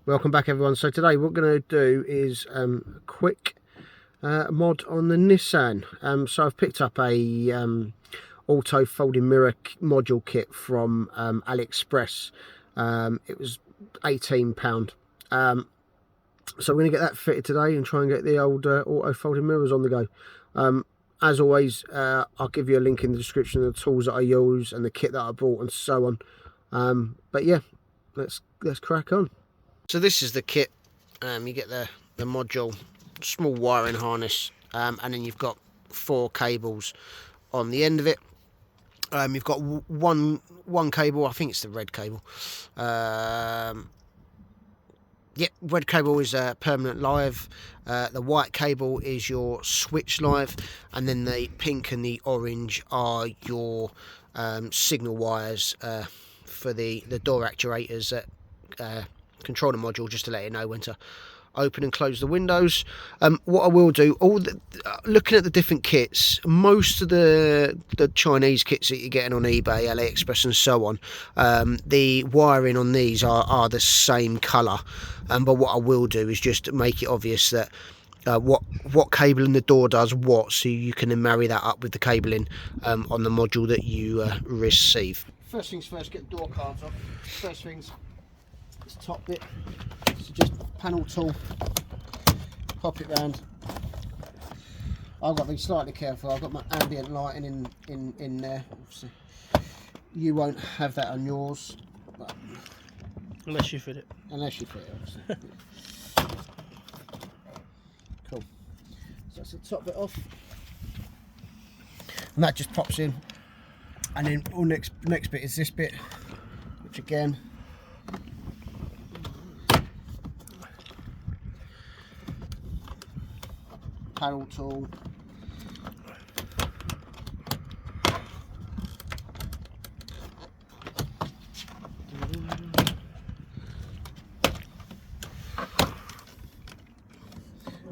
Welcome back everyone. So today what we're going to do is a quick mod on the Nissan. So I've picked up a auto folding mirror module kit from AliExpress. It was £18. So we're going to get that fitted today and try and get the old auto folding mirrors on the go. As always, I'll give you a link in the description of the tools that I use and the kit that I bought and so on. But yeah, let's crack on. So this is the kit. You get the module, small wiring harness, and then you've got 4 cables on the end of it. You've got one cable, I think it's the red cable. Yeah, red cable is permanent live. The white cable is your switch live, and then the pink and the orange are your signal wires for the door actuators that control the module, just to let you know when to open and close the windows. What I will do, looking at the different kits, most of the Chinese kits that you're getting on eBay, AliExpress and so on, the wiring on these are the same colour, but what I will do is just make it obvious that what cable in the door does what, so you can then marry that up with the cabling on the module that you receive. First things first, get the door cards off. First things, this top bit, so just panel tool, pop it round. I've got to be slightly careful. I've got my ambient lighting in there. Obviously, you won't have that on yours, but unless you fit it. Unless you fit it, obviously. Cool. So that's the top bit off, and that just pops in. And then next bit is this bit, which again, panel tool,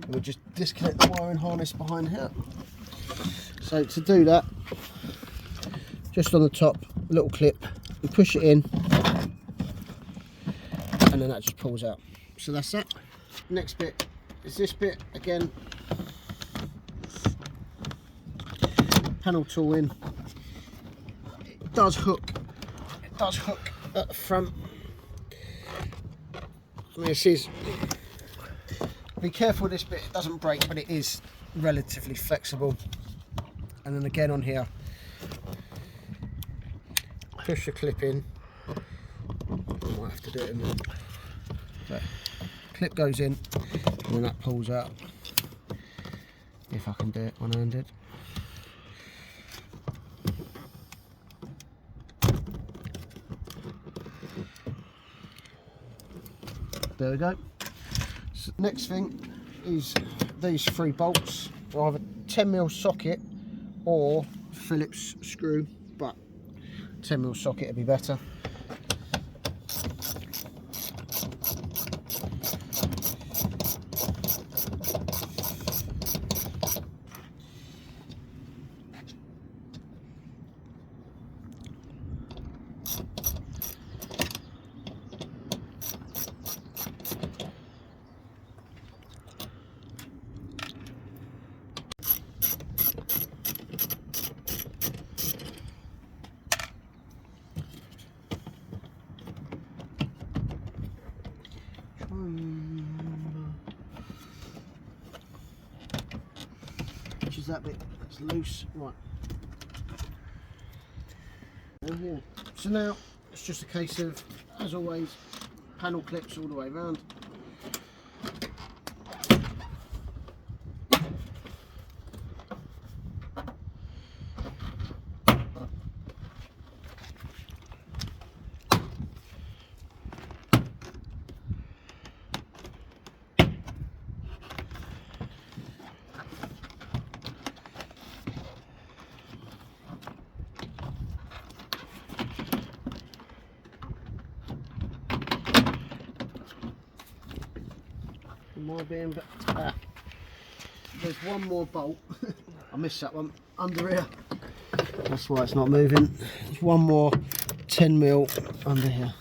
we'll just disconnect the wiring harness behind here. So to do that, just on the top, little clip, you push it in, and then that just pulls out. So that's that. Next bit is this bit again. Panel tool in. It does hook at the front. I mean, this is, be careful with this bit, it doesn't break, but it is relatively flexible. And then again on here, push the clip in. I might have to do it in there. But clip goes in, and then that pulls out. If I can do it one-handed. There we go. So next thing is these 3 bolts. They're either 10mm socket or Phillips screw, but 10mm socket would be better. Which is that bit that's loose, right? Oh, yeah. So now it's just a case of, as always, panel clips all the way around. But there's one more bolt. I missed that one under here. That's why it's not moving. There's one more 10mm under here.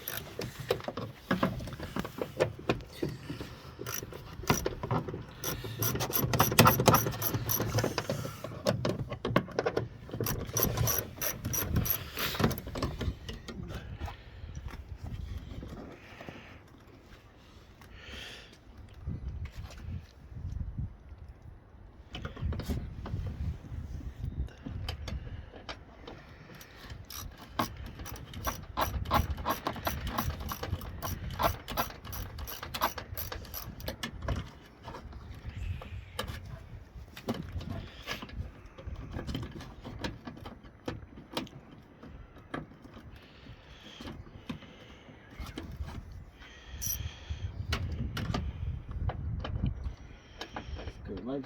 mate.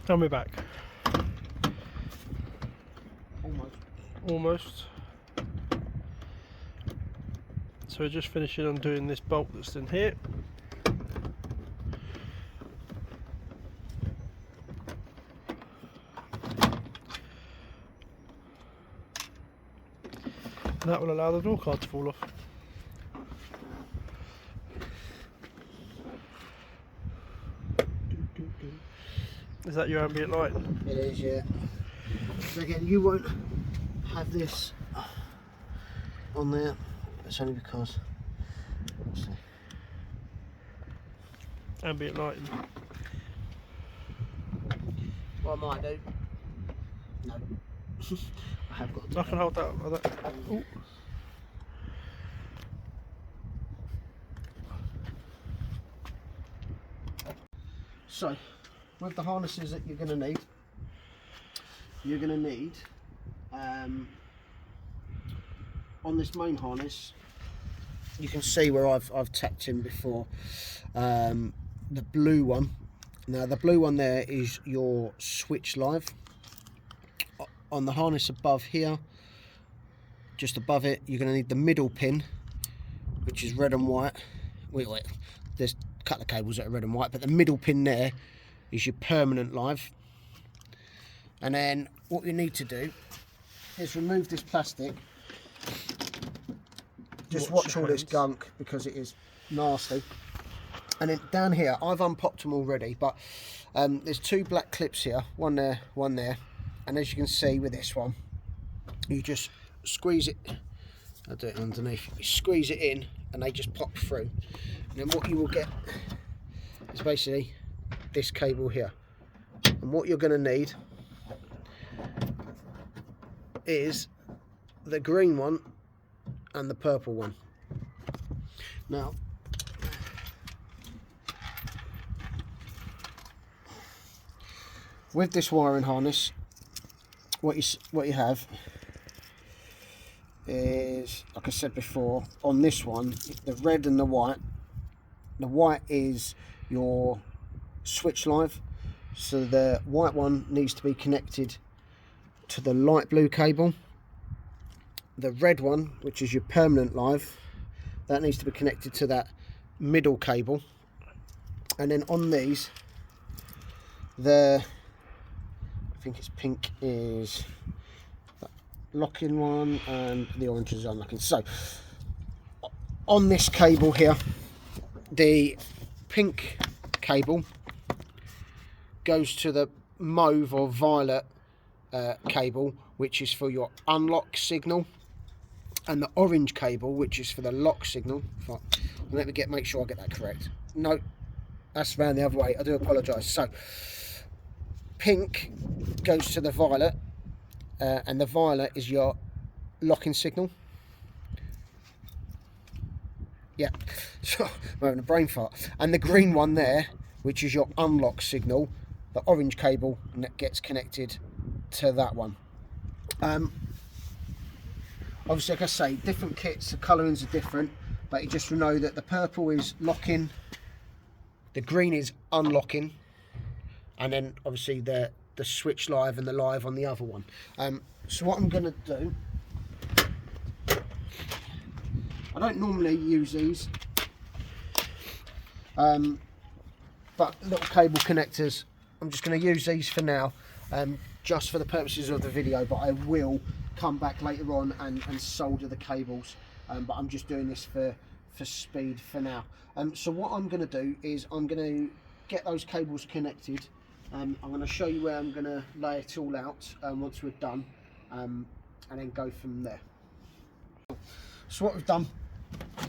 Tell me back. Almost. Almost. So we're just finishing undoing this bolt that's in here. And that will allow the door card to fall off. Is that your ambient light? It is, yeah. So again, you won't have this on there. It's only because. Let's see. Ambient lighting. What I might do? No. I have got to. I can hold that. Ooh. So, with the harnesses that you're going to need, on this main harness, you can see where I've tapped in before, the blue one. Now the blue one there is your switch live. On the harness above here, just above it, you're going to need the middle pin, which is red and white. Wait, there's a couple of cables that are red and white, but the middle pin there is your permanent live. And then what you need to do is remove this plastic. Just watch all this gunk because it is nasty. And then down here, I've unpopped them already, but there's two black clips here, one there, one there. And as you can see with this one, you just squeeze it. I'll do it underneath. You squeeze it in and they just pop through. And then what you will get is basically this cable here. And what you're going to need is the green one and the purple one. Now, with this wiring harness, what you have is, like I said before, on this one, the red and the white. The white is your switch live, so the white one needs to be connected to the light blue cable. The red one, which is your permanent live, that needs to be connected to that middle cable. And then on these, I think it's pink is that lock-in one and the orange is unlocking. So on this cable here, the pink cable goes to the mauve or violet cable, which is for your unlock signal, and the orange cable, which is for the lock signal. Let me make sure I get that correct. No, that's around the other way. I do apologise. So pink goes to the violet, and the violet is your locking signal. Yeah, so I'm having a brain fart. And the green one there, which is your unlock signal, the orange cable gets connected to that one. Obviously, like I say, different kits, the colourings are different, but you just know that the purple is locking, the green is unlocking, and then obviously the switch live and the live on the other one. So what I'm going to do, I don't normally use these, but little cable connectors, I'm just going to use these for now, just for the purposes of the video, but I will come back later on and solder the cables, but I'm just doing this for speed for now. So what I'm going to do is I'm going to get those cables connected. I'm going to show you where I'm going to lay it all out once we're done, and then go from there. So what we've done,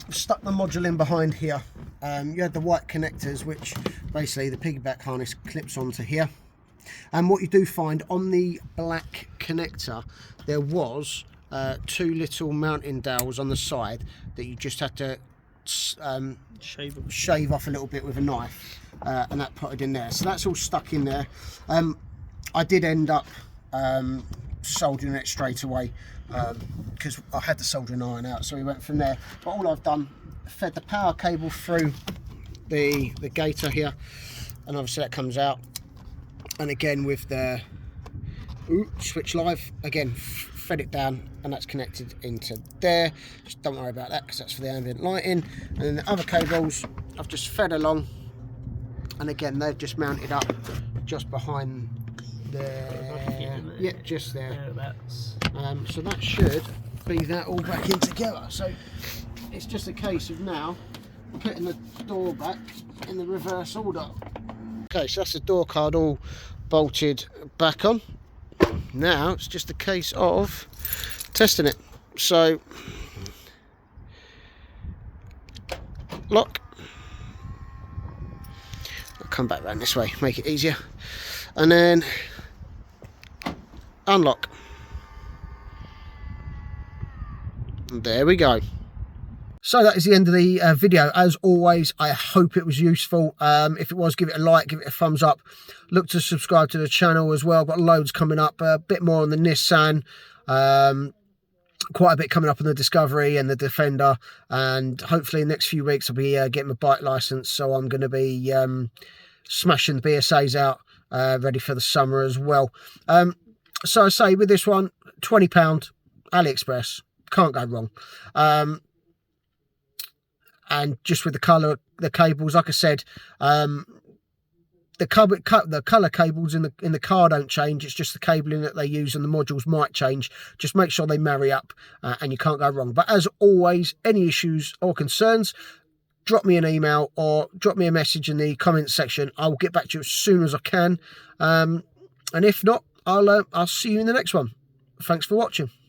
we've stuck the module in behind here. You had the white connectors, which basically the piggyback harness clips onto here. And what you do find on the black connector, there was two little mounting dowels on the side that you just had to shave off a little bit with a knife, and that put it in there. So that's all stuck in there. I did end up soldering it straight away because I had the soldering iron out, so we went from there. But all I've done, fed the power cable through the gator here, and obviously that comes out. And again with the switch live, again fed it down, and that's connected into there. Just don't worry about that because that's for the ambient lighting. And then the other cables I've just fed along, and again they've just mounted up just behind there. Yeah, just there. So that should be that all back in together. So it's just a case of now putting the door back in the reverse order. Okay, so that's the door card all bolted back on. Now it's just a case of testing it. So lock. I'll come back around this way, make it easier, and then unlock. And there we go. So that is the end of the video. As always, I hope it was useful. If it was, give it a like, give it a thumbs up. Look to subscribe to the channel as well. Got loads coming up, a bit more on the Nissan, quite a bit coming up on the Discovery and the Defender, and hopefully in the next few weeks I'll be getting my bike license, so I'm going to be smashing the BSAs out, ready for the summer as well. So I say with this one, £20, AliExpress, can't go wrong. And just with the colour, the cables, like I said, the colour cables in the car don't change. It's just the cabling that they use and the modules might change. Just make sure they marry up, and you can't go wrong. But as always, any issues or concerns, drop me an email or drop me a message in the comments section. I will get back to you as soon as I can. And if not, I'll see you in the next one. Thanks for watching.